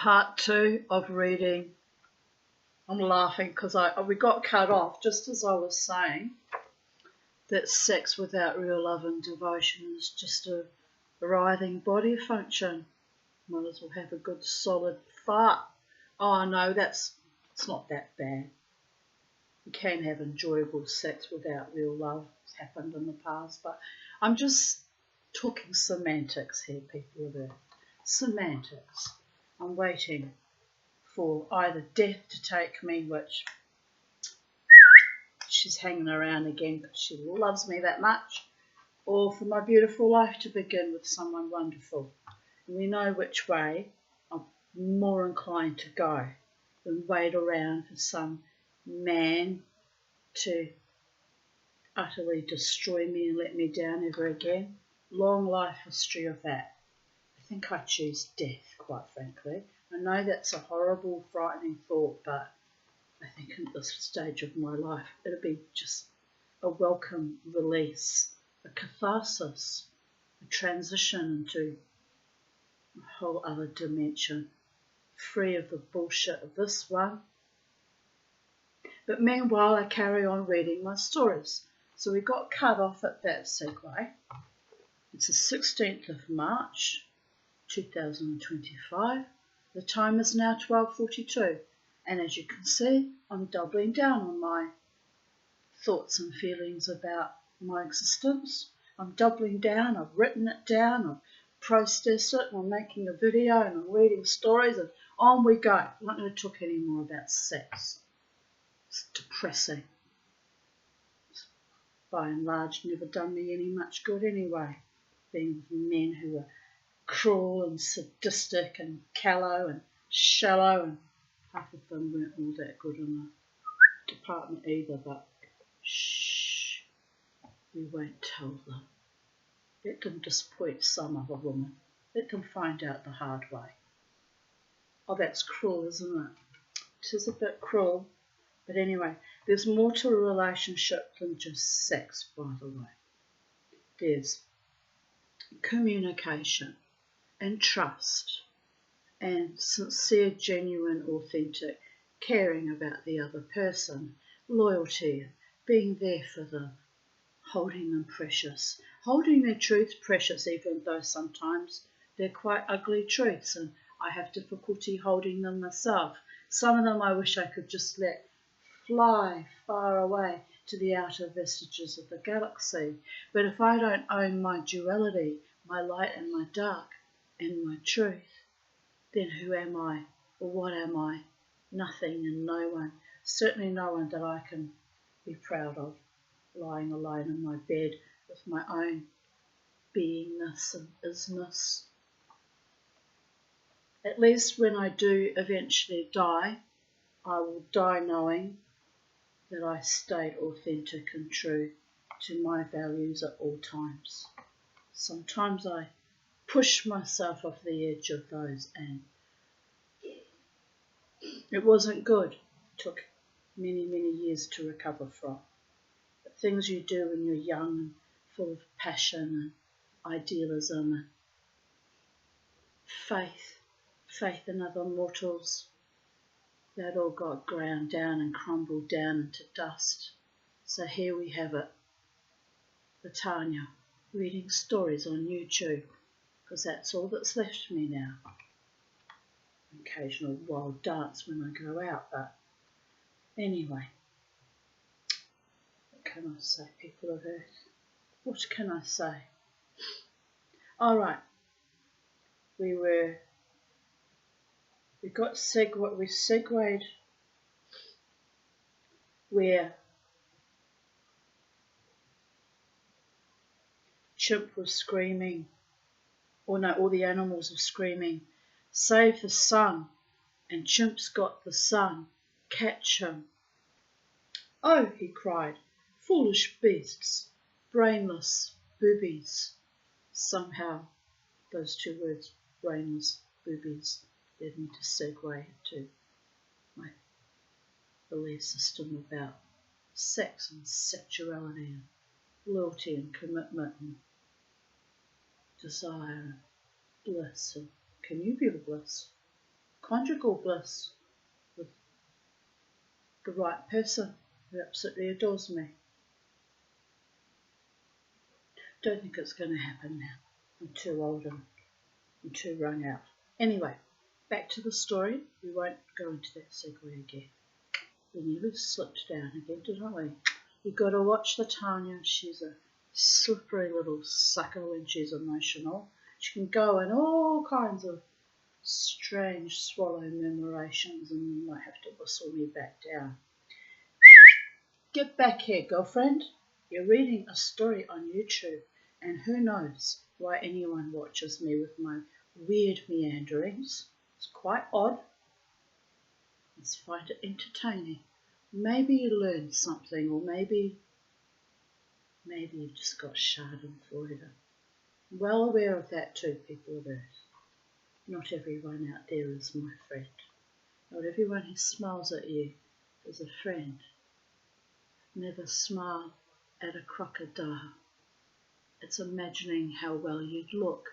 Part 2 of reading. I'm laughing because we got cut off just as I was saying that sex without real love and devotion is just a writhing body function. Might as well have a good solid fart. Oh no, it's not that bad. You can have enjoyable sex without real love. It's happened in the past, but I'm just talking semantics here, people of Earth. Semantics. I'm waiting for either death to take me, which she's hanging around again because she loves me that much, or for my beautiful life to begin with someone wonderful. And we know which way I'm more inclined to go than wait around for some man to utterly destroy me and let me down ever again. Long life history of that. I think I choose death, quite frankly. I know that's a horrible, frightening thought, but I think at this stage of my life, it'll be just a welcome release, a catharsis, a transition into a whole other dimension, free of the bullshit of this one. But meanwhile, I carry on reading my stories. So we got cut off at that segue. It's the 16th of March, 2025. The time is now 12:42, and as you can see, I'm doubling down on my thoughts and feelings about my existence. I'm doubling down, I've written it down, I've processed it, and I'm making a video, and I'm reading stories, and on we go. I'm not going to talk any more about sex. It's depressing. It's by and large never done me any much good anyway, being with men who are cruel and sadistic and callow and shallow, and half of them weren't all that good in the department either, but shh, we won't tell them. Let them disappoint some other woman. Let them find out the hard way. Oh, that's cruel, isn't it? It is a bit cruel, but anyway, there's more to a relationship than just sex, by the way. There's communication and trust and sincere, genuine, authentic caring about the other person, loyalty, being there for them, holding them precious, holding their truths precious, even though sometimes they're quite ugly truths and I have difficulty holding them myself. Some of them I wish I could just let fly far away to the outer vestiges of the galaxy. But if I don't own my duality, my light and my dark, and my truth, then who am I, or what am I? Nothing and no one, certainly no one that I can be proud of, lying alone in my bed with my own beingness and isness. At least when I do eventually die, I will die knowing that I stayed authentic and true to my values at all times. Sometimes I push myself off the edge of those, and it wasn't good. It took many, many years to recover from. But things you do when you're young and full of passion and idealism and faith in other mortals, that all got ground down and crumbled down into dust. So here we have it, Latanya, reading stories on YouTube, because that's all that's left of me now. Occasional wild dance when I go out, but anyway, what can I say, people of Earth? What can I say? All right, we segued where Chimp was screaming, or no, all the animals were screaming, "Save the sun," and Chimp's got the sun, catch him. "Oh," he cried, "foolish beasts, brainless boobies." Somehow those two words, brainless boobies, led me to segue into my belief system about sex and sexuality and loyalty and commitment and desire and bliss and connubial bliss. conjugal bliss with the right person who absolutely adores me. Don't think it's going to happen now. I'm too old and I'm too wrung out. Anyway, back to the story. We won't go into that segue again. We nearly slipped down again, didn't we? You've got to watch the Tanya. She's a slippery little sucker when she's emotional. She can go in all kinds of strange swallow murmurations and you might have to whistle me back down. Get back here, girlfriend. You're reading a story on YouTube and who knows why anyone watches me with my weird meanderings. It's quite odd. Let's find it entertaining. Maybe you learned something or maybe you've just got schadenfreude. Well aware of that too, people of Earth. Not everyone out there is my friend. Not everyone who smiles at you is a friend. Never smile at a crocodile. It's imagining how well you'd look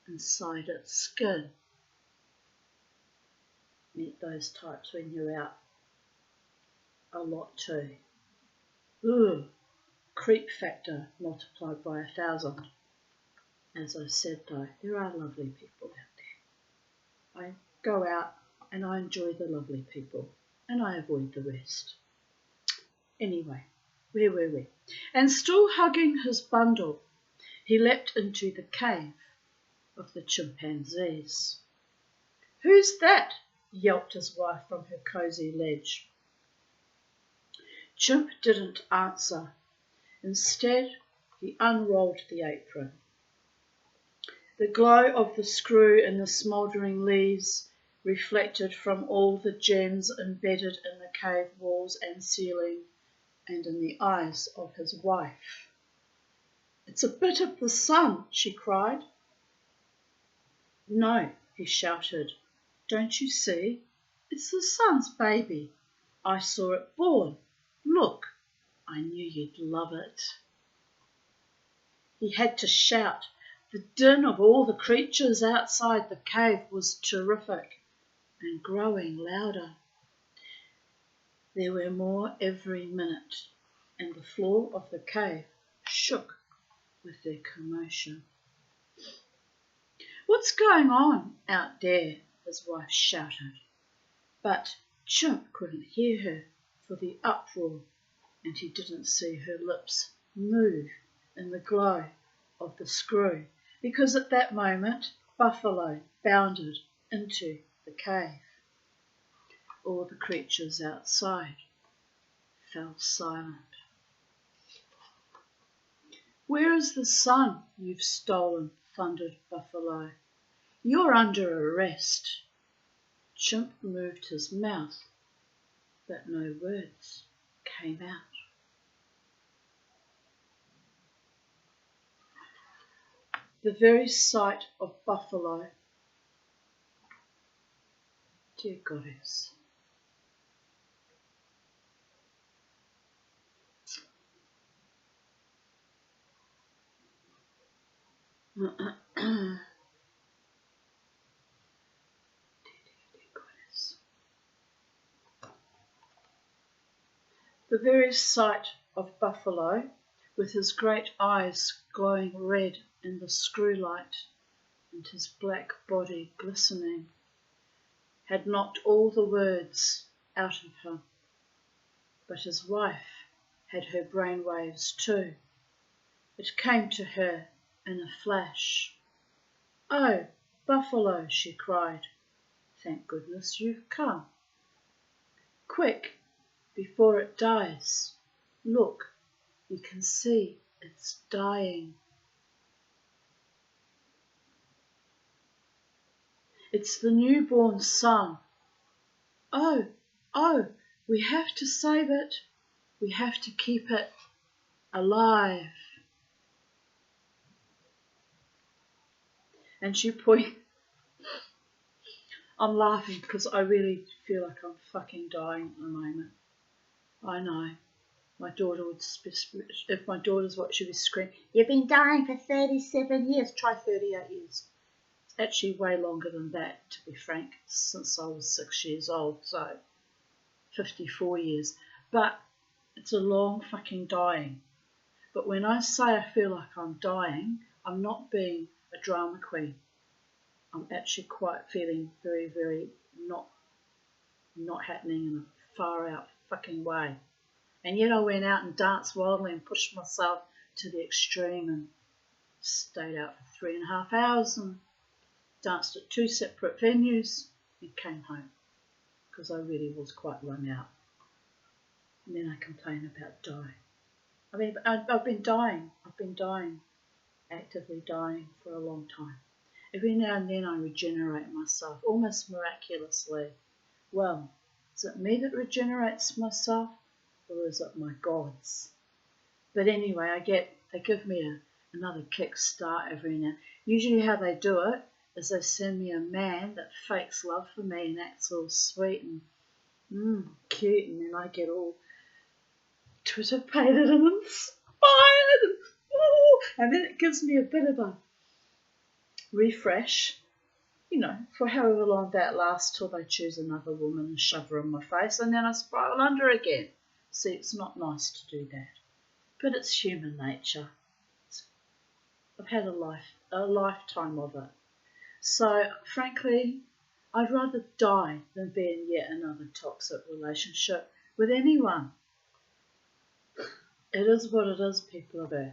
inside its skin. Meet those types when you're out a lot too. Ooh, creep factor multiplied by 1,000. As I said though, there are lovely people out there. I go out and I enjoy the lovely people and I avoid the rest. Anyway, where were we? And still hugging his bundle, he leapt into the cave of the chimpanzees. Who's that? Yelped his wife from her cosy ledge. Chimp didn't answer. Instead, he unrolled the apron. The glow of the screw in the smouldering leaves reflected from all the gems embedded in the cave walls and ceiling and in the eyes of his wife. It's a bit of the sun, she cried. No, he shouted. Don't you see? It's the sun's baby. I saw it born. Look, I knew you'd love it. He had to shout. The din of all the creatures outside the cave was terrific and growing louder. There were more every minute, and the floor of the cave shook with their commotion. What's going on out there? His wife shouted. But Chimp couldn't hear her for the uproar, and he didn't see her lips move in the glow of the screw, because at that moment Buffalo bounded into the cave. All the creatures outside fell silent. Where is the sun you've stolen? Thundered Buffalo. You're under arrest. Chimp moved his mouth, but no words came out. The very sight of Buffalo, dear goddess, the very sight of Buffalo, with his great eyes glowing red in the screw light and his black body glistening, had knocked all the words out of him. But his wife had her brainwaves too. It came to her in a flash. Oh, Buffalo, she cried. Thank goodness you've come. Quick, before it dies. Look, you can see it's dying. It's the newborn sun. Oh, we have to save it. We have to keep it alive. And she pointed. I'm laughing because I really feel like I'm fucking dying at the moment. I know. My daughter would, if my daughter's watching, she would scream, you've been dying for 37 years. Try 38 years. actually way longer than that, to be frank, since I was 6 years old, so 54 years. But it's a long fucking dying. But when I say I feel like I'm dying, I'm not being a drama queen. I'm actually quite feeling very, very not happening in a far out fucking way. And yet I went out and danced wildly and pushed myself to the extreme and stayed out for 3.5 hours and danced at 2 separate venues and came home because I really was quite wrung out. And then I complain about dying. I mean, I've been dying, actively dying for a long time. Every now and then I regenerate myself, almost miraculously. Well, is it me that regenerates myself, or is it my gods? But anyway, they give me another kickstart every now. Usually how they do it is they send me a man that fakes love for me and acts all sweet and cute, and then I get all anticipated and inspired, and then it gives me a bit of a refresh, for however long that lasts till they choose another woman and shove her in my face, and then I spiral under again. See, it's not nice to do that, but it's human nature. I've had a lifetime of it. So, frankly, I'd rather die than be in yet another toxic relationship with anyone. It is what it is, people of Earth.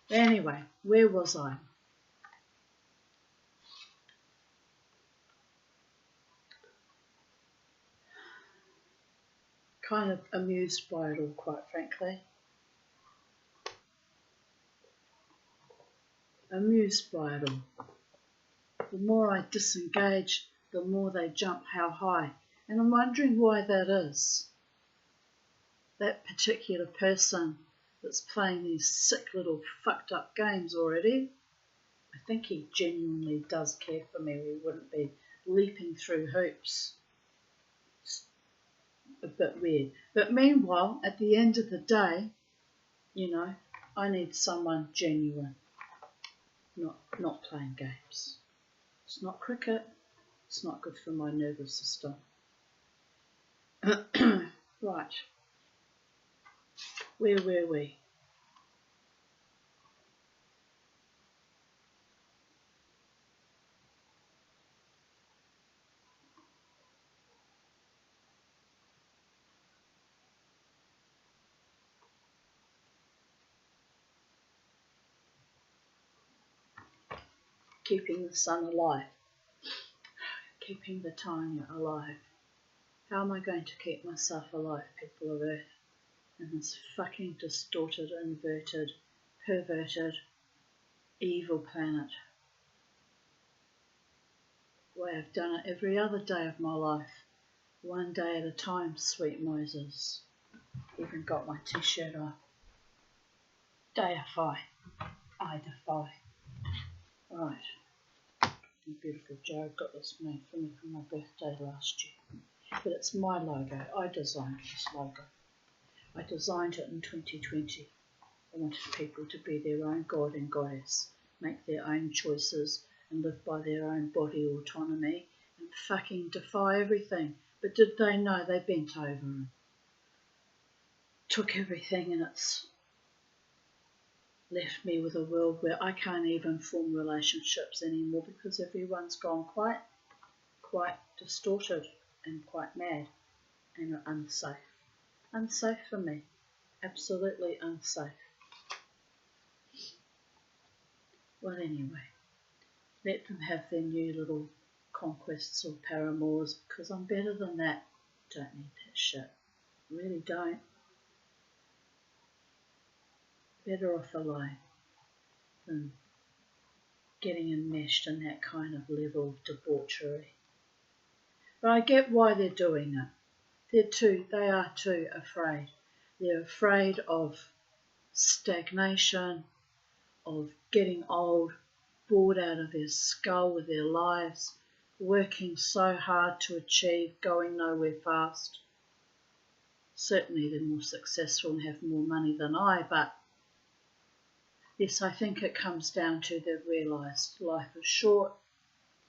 Anyway, where was I? Kind of amused by it all, quite frankly. Amused by it all. The more I disengage, the more they jump how high. And I'm wondering why that is. That particular person that's playing these sick little fucked up games already, I think he genuinely does care for me. We wouldn't be leaping through hoops. It's a bit weird. But meanwhile, at the end of the day, I need someone genuine, not playing games. It's not cricket. It's not good for my nervous system. Right. Where were we? Keeping the sun alive. Keeping the Tanya alive. How am I going to keep myself alive, people of Earth, in this fucking distorted, inverted, perverted, evil planet? Why, I've done it every other day of my life. One day at a time, sweet Moses. Even got my t-shirt off. Deify. I defy. Right. Beautiful Joe got this made for me for my birthday last year. But it's my logo. I designed this logo. I designed it in 2020. I wanted people to be their own god and goddess, make their own choices and live by their own body autonomy and fucking defy everything. But did they know they bent over and took everything, and it's left me with a world where I can't even form relationships anymore because everyone's gone quite distorted and quite mad and unsafe. Unsafe for me. Absolutely unsafe. Well, anyway, let them have their new little conquests or paramours, because I'm better than that. Don't need that shit. Really don't. Better off alone than getting enmeshed in that kind of level of debauchery. But I get why they're doing it. They are too afraid. They're afraid of stagnation, of getting old, bored out of their skull with their lives, working so hard to achieve, going nowhere fast. Certainly they're more successful and have more money than I, but yes, I think it comes down to they've realised life is short,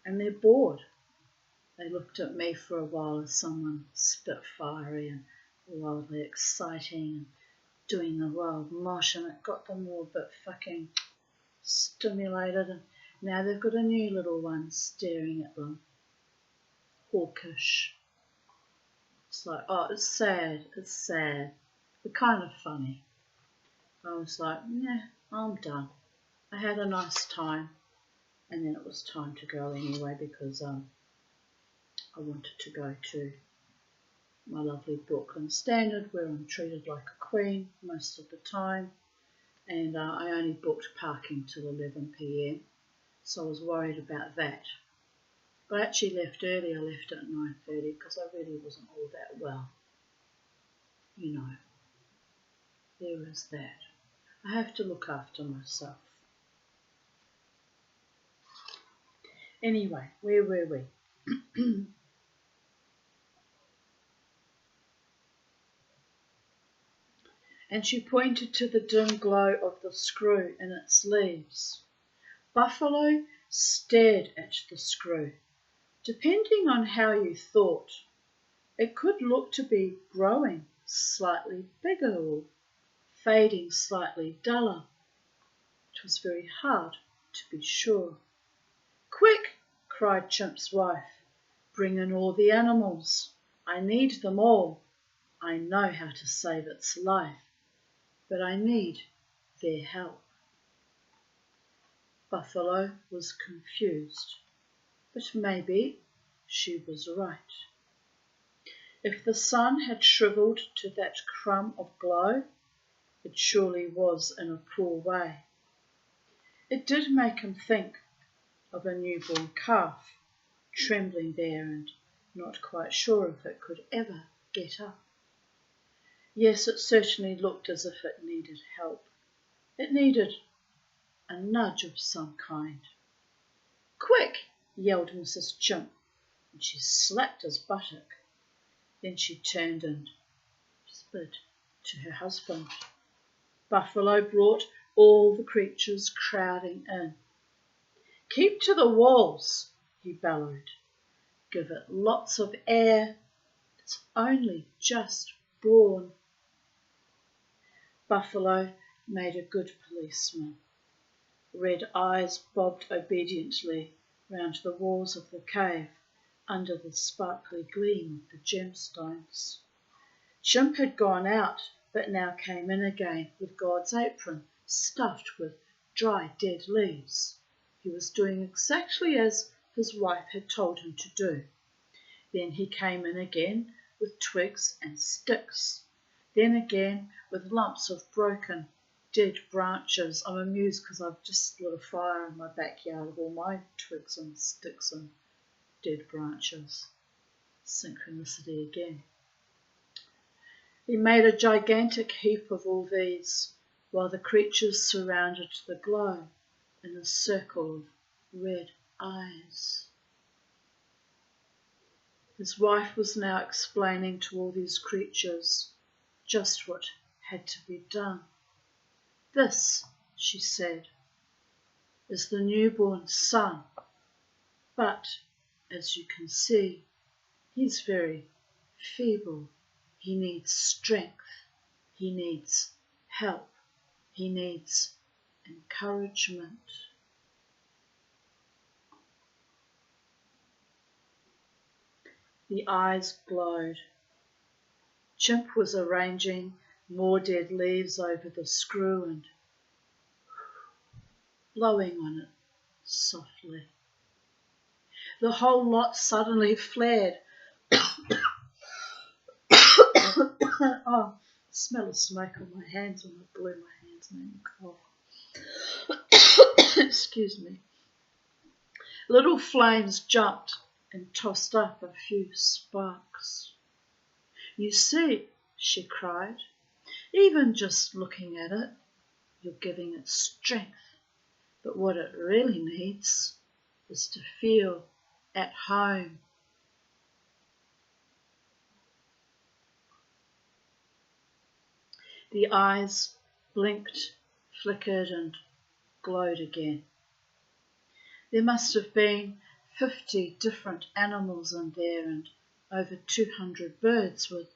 and they're bored. They looked at me for a while as someone spitfiery and wildly exciting and doing the wild mosh, and it got them all a bit fucking stimulated, and now they've got a new little one staring at them, hawkish. It's like, oh, it's sad, but kind of funny. I was like, yeah, I'm done. I had a nice time, and then it was time to go anyway because I wanted to go to my lovely Brooklyn Standard where I'm treated like a queen most of the time, and I only booked parking till 11 p.m, so I was worried about that. But I actually left early. I left at 9:30 because I really wasn't all that well. You know, there is that. I have to look after myself. Anyway, where were we? And she pointed to the dim glow of the screw in its leaves. Buffalo stared at the screw. Depending on how you thought, it could look to be growing slightly bigger or fading slightly duller. It was very hard to be sure. "Quick!" cried Chimp's wife. "Bring in all the animals. I need them all. I know how to save its life, but I need their help." Buffalo was confused, but maybe she was right. If the sun had shriveled to that crumb of glow, it surely was in a poor way. It did make him think of a newborn calf, trembling there and not quite sure if it could ever get up. Yes, it certainly looked as if it needed help. It needed a nudge of some kind. "Quick!" yelled Mrs. Chimp, and she slapped his buttock. Then she turned and sped to her husband. Buffalo brought all the creatures crowding in. "Keep to the walls," he bellowed. "Give it lots of air. It's only just born." Buffalo made a good policeman. Red eyes bobbed obediently round the walls of the cave under the sparkly gleam of the gemstones. Chimp had gone out, but now came in again with God's apron stuffed with dry dead leaves. He was doing exactly as his wife had told him to do. Then he came in again with twigs and sticks. Then again with lumps of broken, dead branches. I'm amused because I've just lit a fire in my backyard of all my twigs and sticks and dead branches. Synchronicity again. He made a gigantic heap of all these, while the creatures surrounded the glow in a circle of red eyes. His wife was now explaining to all these creatures just what had to be done. "This," she said, "is the newborn son, but, as you can see, he's very feeble. He needs strength. He needs help. He needs encouragement." The eyes glowed. Chimp was arranging more dead leaves over the screw and blowing on it softly. The whole lot suddenly flared. Oh, smell of smoke on my hands when I blew my hands and cough. Excuse me. Little flames jumped and tossed up a few sparks. "You see," she cried, "even just looking at it, you're giving it strength. But what it really needs is to feel at home." The eyes blinked, flickered and glowed again. There must have been 50 different animals in there and over 200 birds with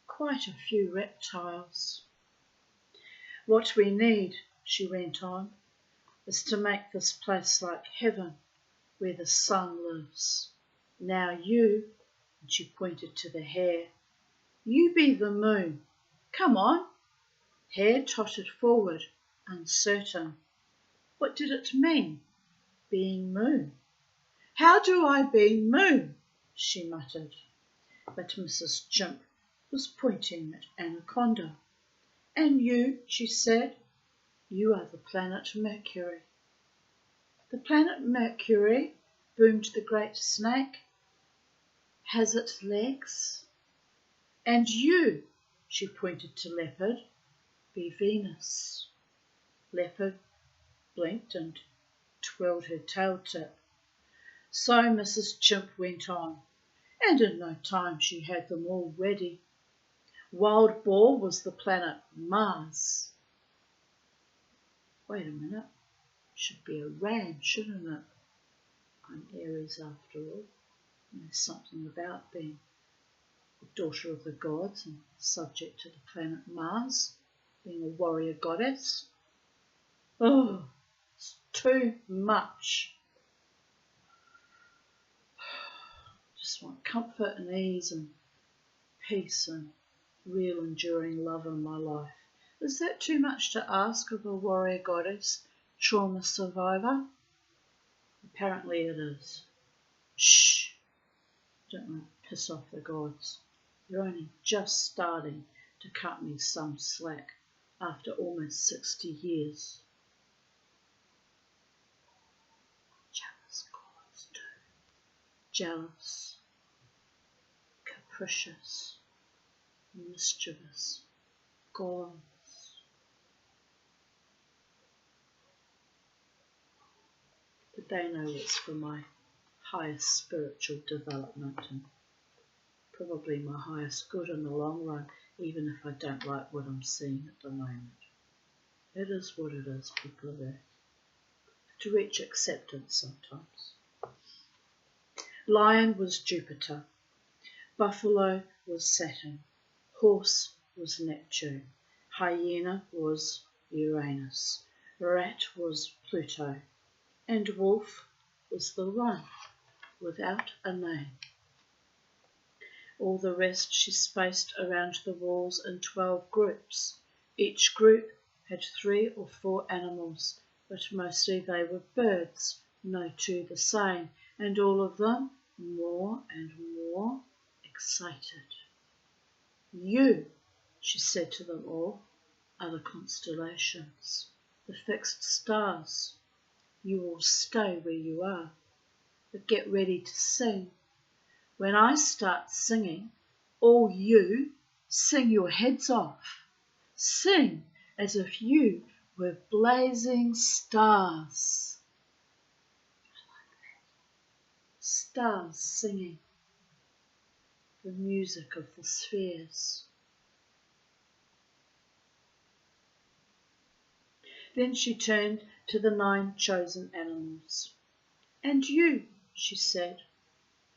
quite a few reptiles. What we need, she went on, is to make this place like heaven where the sun lives. Now you, and she pointed to the hare, you be the moon. Come on. Hare tottered forward, uncertain. What did it mean, being moon? How do I be moon? She muttered. But Mrs. Chimp was pointing at Anaconda. And you, she said, you are the planet Mercury. The planet Mercury, boomed the great snake. Has it legs? And you, she pointed to Leopard, be Venus. Leopard blinked and twirled her tail tip. So Mrs. Chimp went on, and in no time she had them all ready. Wild Boar was the planet Mars. Wait a minute, should be a ram, shouldn't it? I'm Aries after all, and there's something about being the daughter of the gods and subject to the planet Mars, being a warrior goddess. Oh, it's too much. Just want comfort and ease and peace and real enduring love in my life. Is that too much to ask of a warrior goddess, trauma survivor? Apparently it is. Shh! Don't want to piss off the gods. They're only just starting to cut me some slack after almost 60 years. Jealous gods too. Jealous, capricious, mischievous gods. But they know it's for my highest spiritual development and probably my highest good in the long run, even if I don't like what I'm seeing at the moment. It is what it is, people of Earth. To reach acceptance sometimes. Lion was Jupiter. Buffalo was Saturn. Horse was Neptune. Hyena was Uranus. Rat was Pluto. And wolf was the one without a name. All the rest she spaced around the walls in 12 groups. Each group had 3 or 4 animals, but mostly they were birds, no two the same, and all of them more and more excited. You, she said to them all, are the constellations, the fixed stars. You all stay where you are, but get ready to sing. When I start singing, all you sing your heads off. Sing as if you were blazing stars. I like that. Stars singing the music of the spheres. Then she turned to the 9 chosen animals. And you, she said,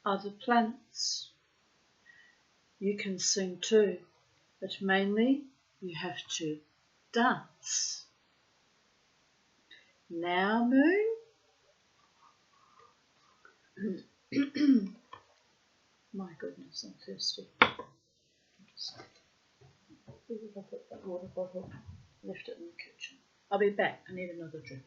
are the planets. You can sing too, but mainly you have to dance. Now, Moon. My goodness, I'm thirsty. Where did I put that water bottle? Left it in the kitchen. I'll be back. I need another drink.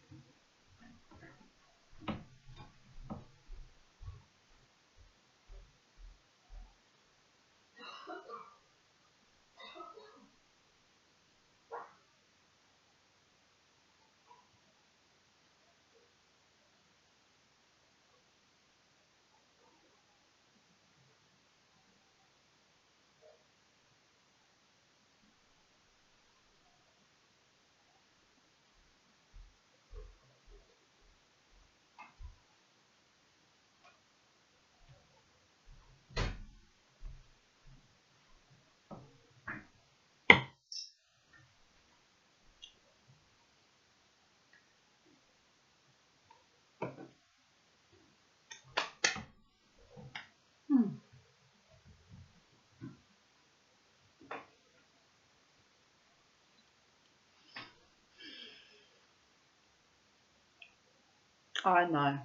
I know.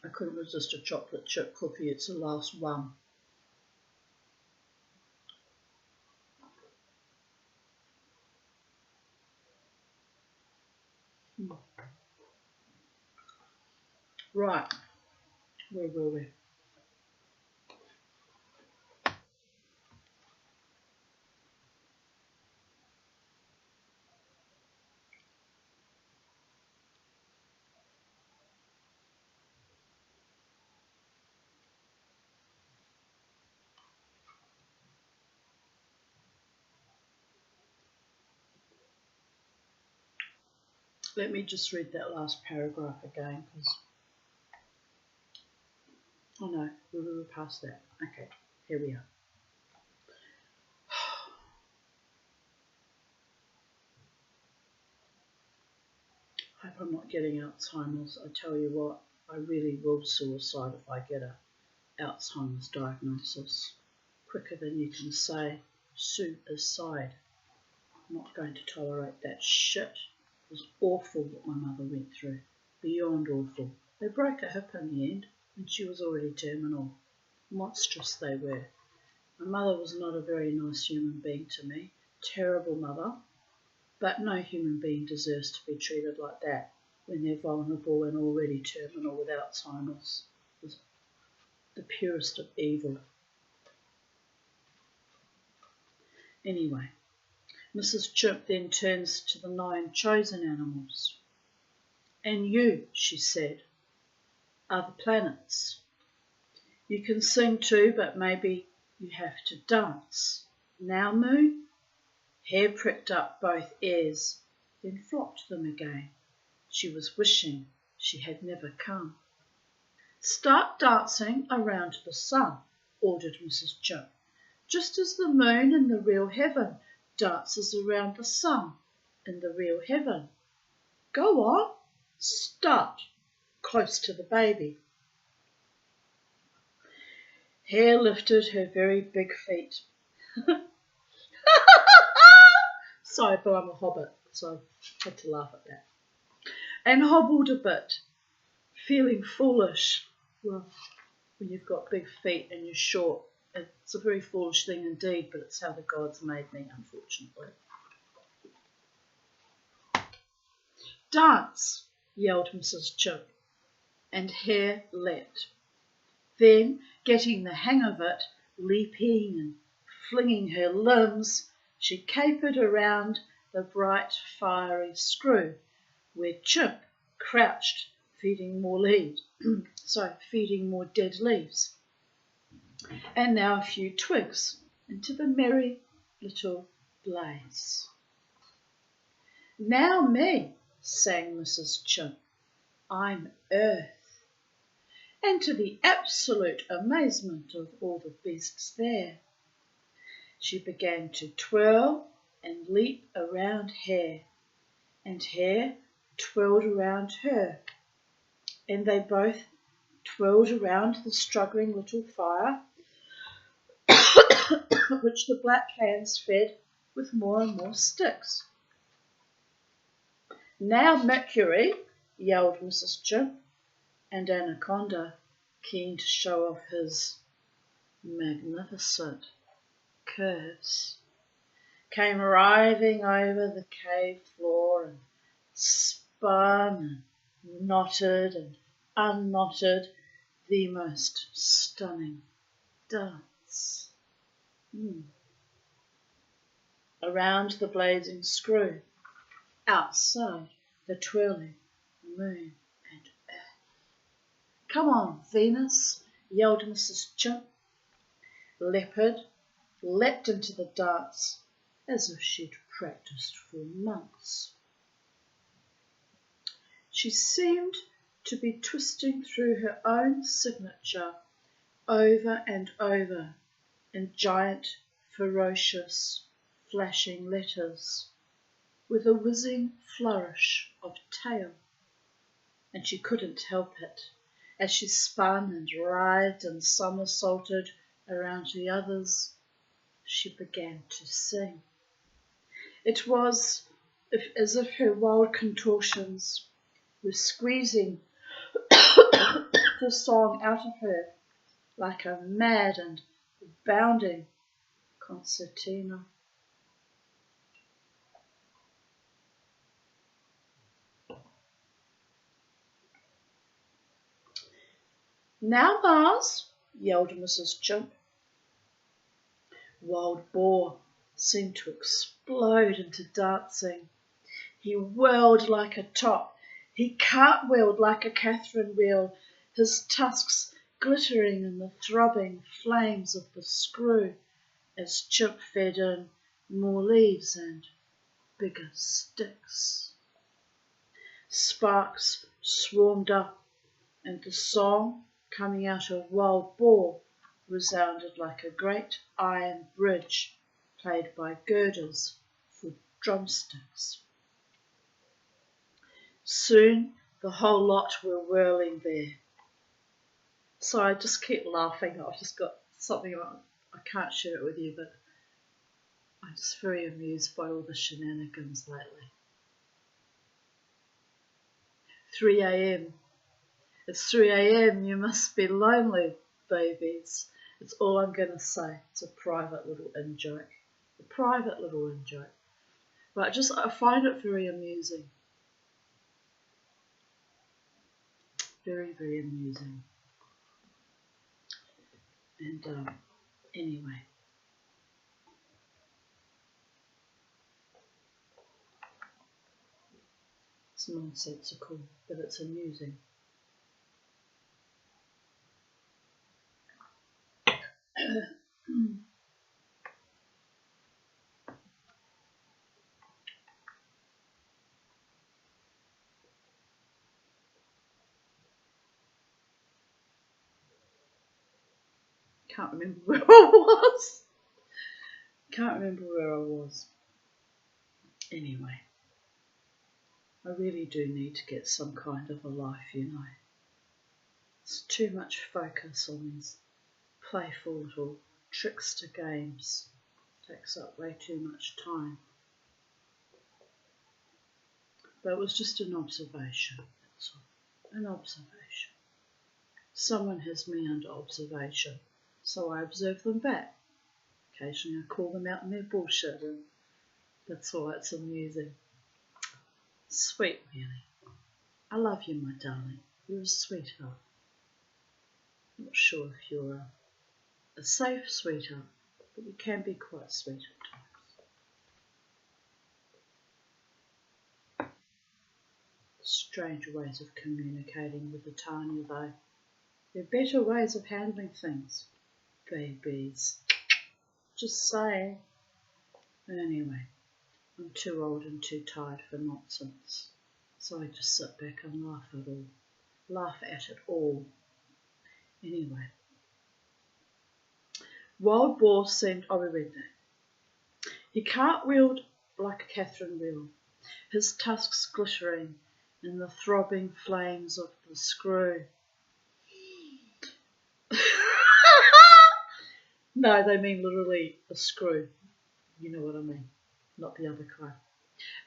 I couldn't resist a chocolate chip cookie. It's the last one. Right, where were we? Let me just read that last paragraph again, because oh no, we were past that. Okay, here we are. I hope I'm not getting Alzheimer's. I tell you what, I really will suicide if I get a Alzheimer's diagnosis. Quicker than you can say, suicide. I'm not going to tolerate that shit. It was awful what my mother went through. Beyond awful. They broke her hip in the end, and she was already terminal. Monstrous they were. My mother was not a very nice human being to me. Terrible mother. But no human being deserves to be treated like that when they're vulnerable and already terminal with Alzheimer's. It was the purest of evil. Anyway, Mrs. Chimp then turns to the 9 chosen animals. And you, she said, are the planets. You can sing too, but maybe you have to dance. Now, Moo? Hair pricked up both ears, then flopped them again. She was wishing she had never come. Start dancing around the sun, ordered Mrs. Chimp, just as the moon in the real heaven dances around the sun in the real heaven. Go on, start, close to the baby. Hair lifted her very big feet. Sorry, but I'm a hobbit, so I had to laugh at that. And hobbled a bit, feeling foolish. Well, when you've got big feet and you're short, it's a very foolish thing indeed, but it's how the gods made me, unfortunately. Dance, yelled Mrs. Chimp, and Hair leapt. Then, getting the hang of it, leaping and flinging her limbs, she capered around the bright fiery screw, where Chimp crouched, feeding more dead leaves. And now a few twigs into the merry little blaze. Now me, sang Mrs. Chimp, I'm Earth. And to the absolute amazement of all the beasts there, she began to twirl and leap around Hair, and Hair twirled around her, and they both twirled around the struggling little fire, which the black hands fed with more and more sticks. Now Mercury, yelled Mrs. Chimp, and Anaconda, keen to show off his magnificent curves, came writhing over the cave floor and spun and knotted and unknotted the most stunning dance. Around the blazing screw, outside the twirling moon and earth. Come on, Venus, yelled Mrs. Chimp. Leopard leapt into the dance as if she'd practiced for months. She seemed to be twisting through her own signature over and over in giant, ferocious, flashing letters, with a whizzing flourish of tail. And she couldn't help it, as she spun and writhed and somersaulted around the others. She began to sing. It was as if her wild contortions was squeezing the song out of her like a mad and bounding concertina. "Now, Mars," yelled Mrs. Chimp. Wild Boar seemed to explode into dancing. He whirled like a top. He cartwheeled like a Catherine wheel, his tusks glittering in the throbbing flames of the screw as Chimp fed in more leaves and bigger sticks. Sparks swarmed up, and the song coming out of Wild Boar resounded like a great iron bridge played by girders for drumsticks. Soon the whole lot were whirling there. So I just keep laughing. I've just got something I can't share it with you, but I'm just very amused by all the shenanigans lately. 3 a.m. It's 3 a.m. You must be lonely, babies. It's all I'm going to say. It's a private little in-joke. A private little in-joke. But I find it very amusing. Very, very amusing. And anyway. It's nonsensical, but it's amusing. Can't remember where I was. Can't remember where I was. Anyway, I really do need to get some kind of a life, you know. It's too much focus on these playful little trickster games. It takes up way too much time. But it was just an observation, that's all. An observation. Someone has me under observation, so I observe them back. Occasionally I call them out in their bullshit, and that's why it's amusing. Sweet, really. I love you, my darling. You're a sweetheart. I'm not sure if you're a safe sweetheart, but you can be quite sweet at times. Strange ways of communicating with the Tanya, though. There are better ways of handling things. Babies. Just saying. Anyway, I'm too old and too tired for nonsense. So I just sit back and laugh at it all. Anyway. Wild Boar seemed, we read that. He cartwheeled like a Catherine wheel, his tusks glittering in the throbbing flames of the screw. No, they mean literally a screw. You know what I mean, not the other kind.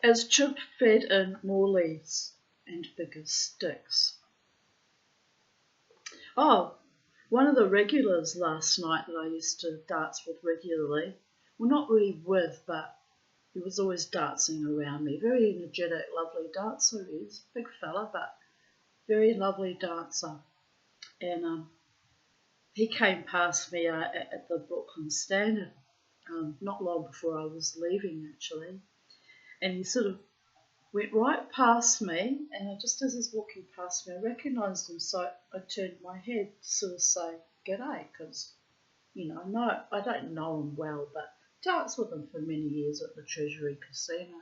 As Chimp fed in more leaves and bigger sticks. Oh, one of the regulars last night that I used to dance with regularly, well, not really with, but he was always dancing around me. Very energetic, lovely dancer he is. Big fella, but very lovely dancer. And he came past me at the Brooklyn Standard not long before I was leaving, actually. And he sort of went right past me, and just as he's walking past me, I recognised him, so I turned my head to sort of say g'day, because, you know, I don't know him well, but danced with him for many years at the Treasury Casino.